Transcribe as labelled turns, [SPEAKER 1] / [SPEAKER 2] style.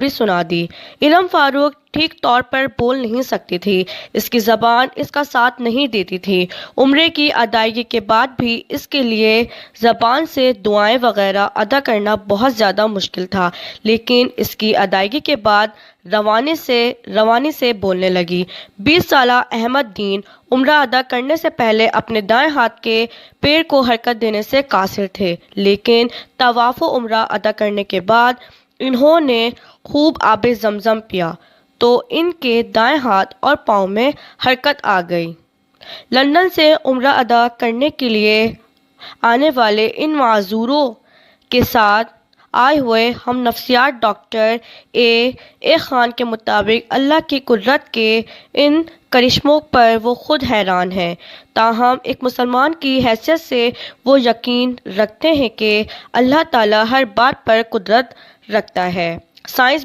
[SPEAKER 1] بھی سنا دی۔ علم فاروق ٹھیک طور پر بول نہیں سکتی تھی، اس کی زبان اس کا ساتھ نہیں دیتی تھی۔ عمرے کی ادائیگی کے بعد بھی اس کے لیے زبان سے دعائیں وغیرہ ادا کرنا بہت زیادہ مشکل تھا، لیکن اس کی ادائیگی کے بعد روانی سے بولنے لگی۔ 20 سالہ احمد دین عمرہ ادا کرنے سے پہلے اپنے دائیں ہاتھ کے پیر کو حرکت دینے سے قاصر تھے، لیکن طواف عمرہ ادا کرنے کے بعد انہوں نے خوب آب زمزم پیا تو ان کے دائیں ہاتھ اور پاؤں میں حرکت آ گئی۔ لندن سے عمرہ ادا کرنے کے لیے آنے والے ان معذوروں کے ساتھ آئے ہوئے ہم نفسیات ڈاکٹر اے خان کے مطابق اللہ کی قدرت کے ان کرشموں پر وہ خود حیران ہیں، تاہم ایک مسلمان کی حیثیت سے وہ یقین رکھتے ہیں کہ اللہ تعالیٰ ہر بات پر قدرت رکھتا ہے۔ سائنس